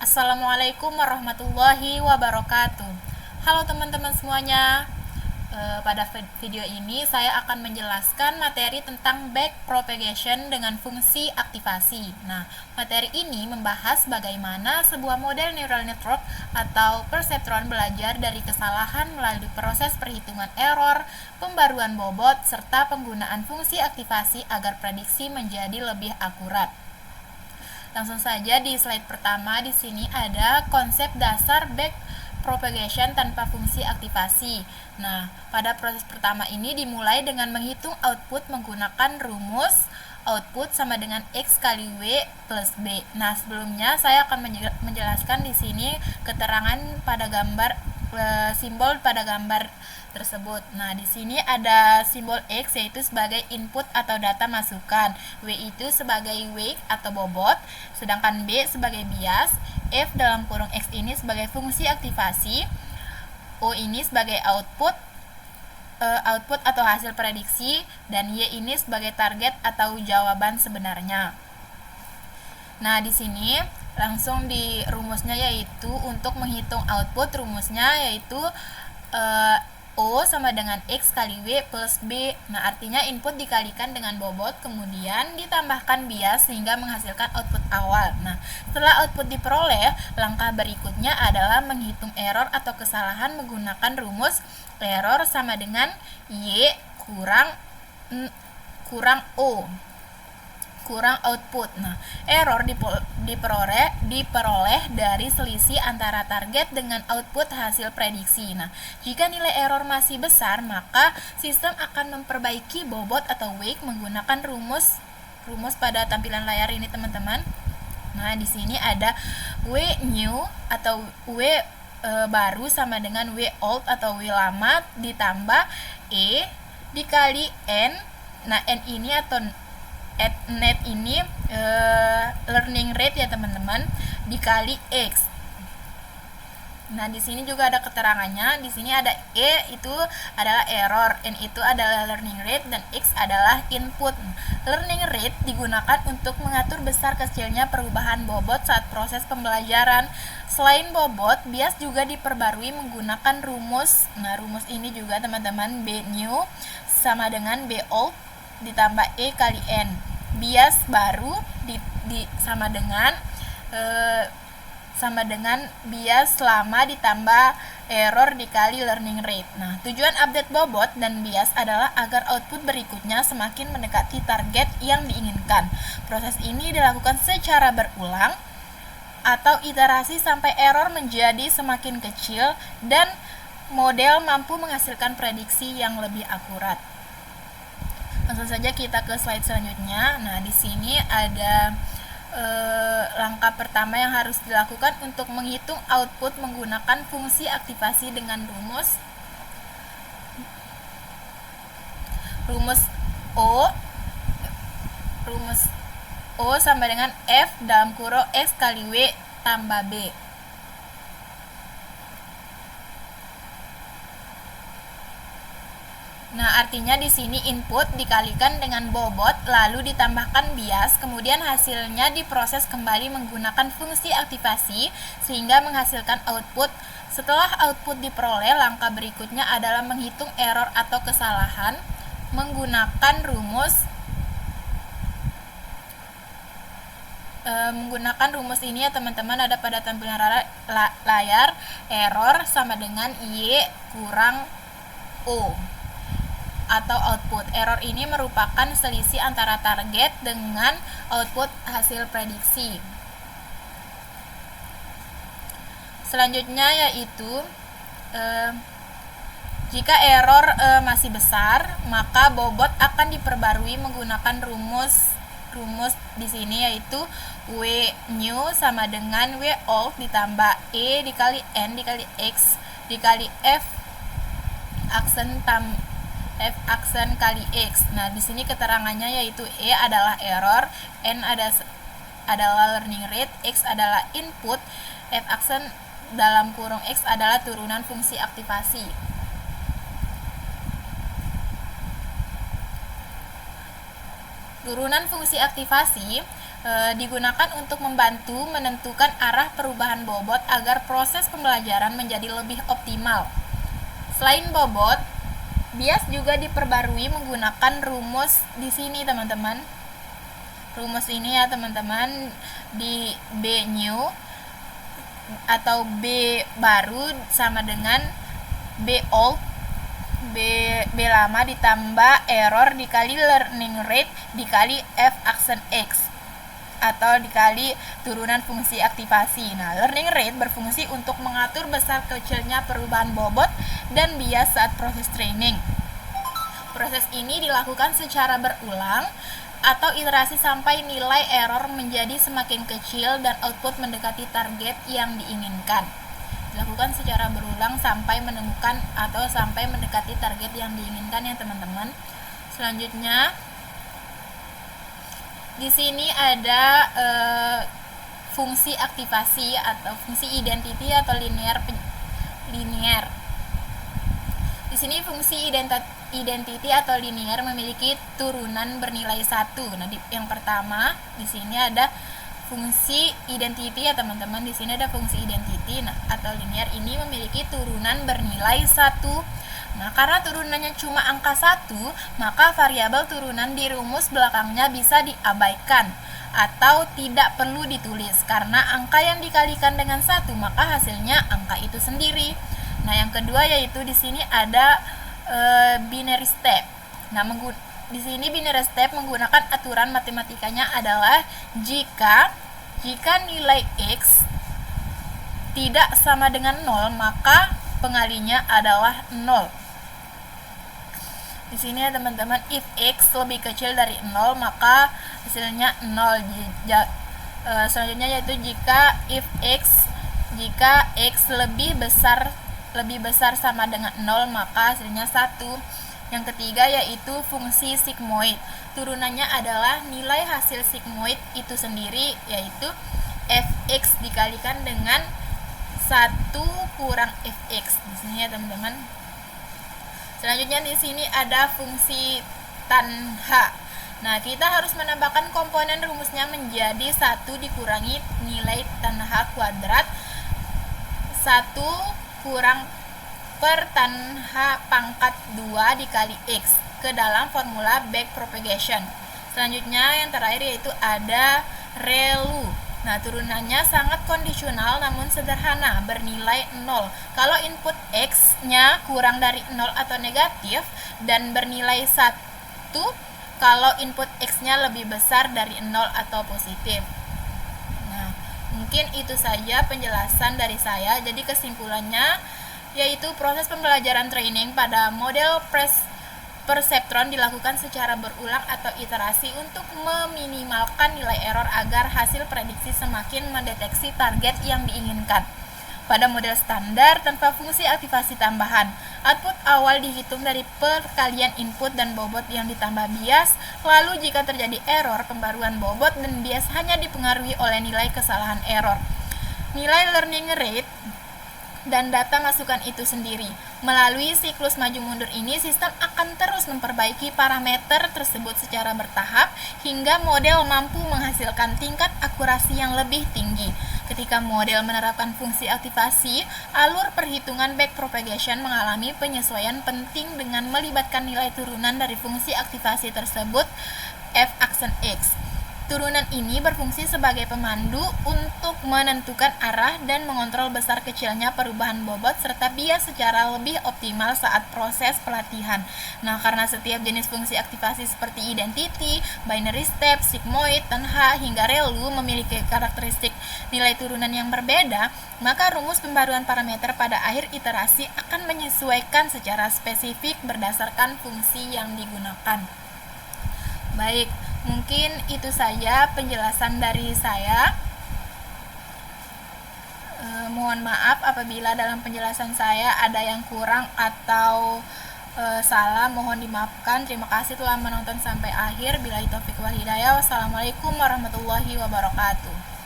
Assalamualaikum warahmatullahi wabarakatuh. Halo teman-teman semuanya. Pada video ini saya akan menjelaskan materi tentang backpropagation dengan fungsi aktivasi. Nah, materi ini membahas bagaimana sebuah model neural network atau perseptron belajar dari kesalahan melalui proses perhitungan error, pembaruan bobot, serta penggunaan fungsi aktivasi agar prediksi menjadi lebih akurat. Langsung saja di slide pertama, di sini ada konsep dasar backpropagation tanpa fungsi aktivasi. Nah, pada proses pertama ini dimulai dengan menghitung output menggunakan rumus output sama dengan X kali W plus B. Nah, sebelumnya saya akan menjelaskan di sini keterangan pada simbol pada gambar tersebut. Nah, di sini ada simbol X yaitu sebagai input atau data masukan, W itu sebagai weight atau bobot, sedangkan B sebagai bias, F dalam kurung X ini sebagai fungsi aktivasi, O ini sebagai output atau hasil prediksi, dan Y ini sebagai target atau jawaban sebenarnya. Nah, di sini langsung di rumusnya yaitu untuk menghitung output, rumusnya yaitu O sama dengan X kali W plus B. Nah, artinya input dikalikan dengan bobot, kemudian ditambahkan bias sehingga menghasilkan output awal. Nah, setelah output diperoleh, langkah berikutnya adalah menghitung error atau kesalahan menggunakan rumus error sama dengan Y kurang O kurang output. Nah, error diperoleh dari selisih antara target dengan output hasil prediksi. Nah, jika nilai error masih besar, maka sistem akan memperbaiki bobot atau weight menggunakan rumus pada tampilan layar ini, teman-teman. Nah, di sini ada W new atau W baru sama dengan W old atau W lama ditambah E dikali N. Nah, N ini atau net ini learning rate ya teman-teman, dikali X. Nah, di sini juga ada keterangannya. Di sini ada E itu adalah error, N itu adalah learning rate, dan X adalah input. Learning rate digunakan untuk mengatur besar kecilnya perubahan bobot saat proses pembelajaran. Selain bobot, bias juga diperbarui menggunakan rumus. Nah, rumus ini juga teman-teman, B new sama dengan B old ditambah E kali N. Bias baru sama dengan bias lama ditambah error dikali learning rate. Nah, tujuan update bobot dan bias adalah agar output berikutnya semakin mendekati target yang diinginkan. Proses ini dilakukan secara berulang atau iterasi sampai error menjadi semakin kecil dan model mampu menghasilkan prediksi yang lebih akurat. Langsung saja kita ke slide selanjutnya. Nah, di sini ada langkah pertama yang harus dilakukan untuk menghitung output menggunakan fungsi aktivasi dengan rumus O sama dengan F dalam kurung X kali W tambah B. Nah, artinya di sini input dikalikan dengan bobot lalu ditambahkan bias, kemudian hasilnya diproses kembali menggunakan fungsi aktivasi sehingga menghasilkan output. Setelah output diperoleh, langkah berikutnya adalah menghitung error atau kesalahan menggunakan rumus ini ya teman-teman, ada pada tampilan layar. Error sama dengan Y kurang O atau output. Error ini merupakan selisih antara target dengan output hasil prediksi. Selanjutnya yaitu jika error masih besar, maka bobot akan diperbarui menggunakan rumus di sini yaitu W new sama dengan W old ditambah E dikali N dikali X dikali F aksen kali X. Nah, di sini keterangannya yaitu E adalah error, N adalah learning rate, X adalah input, F aksen dalam kurung X adalah turunan fungsi aktivasi. Turunan fungsi aktivasi digunakan untuk membantu menentukan arah perubahan bobot agar proses pembelajaran menjadi lebih optimal. Selain bobot, bias juga diperbarui menggunakan rumus di sini, teman-teman. Rumus ini ya, teman-teman, di B new atau B baru sama dengan B old, B lama ditambah error dikali learning rate dikali F aksen X atau dikali turunan fungsi aktivasi. Nah, learning rate berfungsi untuk mengatur besar kecilnya perubahan bobot dan bias saat proses training. Proses ini dilakukan secara berulang atau iterasi sampai nilai error menjadi semakin kecil dan output mendekati target yang diinginkan. Dilakukan secara berulang sampai menemukan atau sampai mendekati target yang diinginkan ya, teman-teman. Selanjutnya di sini ada fungsi aktivasi atau fungsi identity atau linear. Di sini fungsi identity atau linear memiliki turunan bernilai 1. Nah, yang pertama di sini ada fungsi identity ya, teman-teman. Di sini ada fungsi identity atau linear ini memiliki turunan bernilai 1. Nah, karena turunannya cuma angka 1, maka variabel turunan di rumus belakangnya bisa diabaikan atau tidak perlu ditulis karena angka yang dikalikan dengan 1, maka hasilnya angka itu sendiri. Nah, yang kedua yaitu di sini ada binary step. Nah, di sini binary step menggunakan aturan matematikanya adalah jika nilai X tidak sama dengan 0, maka pengalinya adalah 0. Di sini ya, teman-teman, if X lebih kecil dari 0, maka hasilnya 0. Selanjutnya yaitu jika X lebih besar sama dengan 0, maka hasilnya 1. Yang ketiga yaitu fungsi sigmoid. Turunannya adalah nilai hasil sigmoid itu sendiri, yaitu fx dikalikan dengan 1 kurang fx. Di sini ya, teman-teman. Selanjutnya di sini ada fungsi tanha. Nah, kita harus menambahkan komponen rumusnya menjadi 1 dikurangi nilai tanha kuadrat 1 kurang per tanha pangkat 2 dikali X ke dalam formula backpropagation. Selanjutnya yang terakhir yaitu ada ReLU. Nah, turunannya sangat kondisional namun sederhana, bernilai 0. Kalau input X-nya kurang dari 0 atau negatif, dan bernilai 1 kalau input X-nya lebih besar dari 0 atau positif. Nah, mungkin itu saja penjelasan dari saya. Jadi kesimpulannya yaitu proses pembelajaran training pada model perseptron dilakukan secara berulang atau iterasi untuk meminimalkan nilai error agar hasil prediksi semakin mendeteksi target yang diinginkan. Pada model standar tanpa fungsi aktivasi tambahan, output awal dihitung dari perkalian input dan bobot yang ditambah bias. Lalu jika terjadi error, pembaruan bobot dan bias hanya dipengaruhi oleh nilai kesalahan error. Nilai learning rate dan data masukan itu sendiri. Melalui siklus maju mundur ini, sistem akan terus memperbaiki parameter tersebut secara bertahap hingga model mampu menghasilkan tingkat akurasi yang lebih tinggi. Ketika model menerapkan fungsi aktivasi, alur perhitungan backpropagation mengalami penyesuaian penting dengan melibatkan nilai turunan dari fungsi aktivasi tersebut, F aksen X. Turunan ini berfungsi sebagai pemandu untuk menentukan arah dan mengontrol besar kecilnya perubahan bobot serta bias secara lebih optimal saat proses pelatihan. Nah, karena setiap jenis fungsi aktivasi seperti identity, binary step, sigmoid, tanha, hingga ReLU memiliki karakteristik nilai turunan yang berbeda, maka rumus pembaruan parameter pada akhir iterasi akan menyesuaikan secara spesifik berdasarkan fungsi yang digunakan. Baik, mungkin itu saja penjelasan dari saya. Mohon maaf apabila dalam penjelasan saya ada yang kurang atau salah, mohon dimaafkan. Terima kasih telah menonton sampai akhir. Billahi taufiq wal hidayah. Wassalamualaikum warahmatullahi wabarakatuh.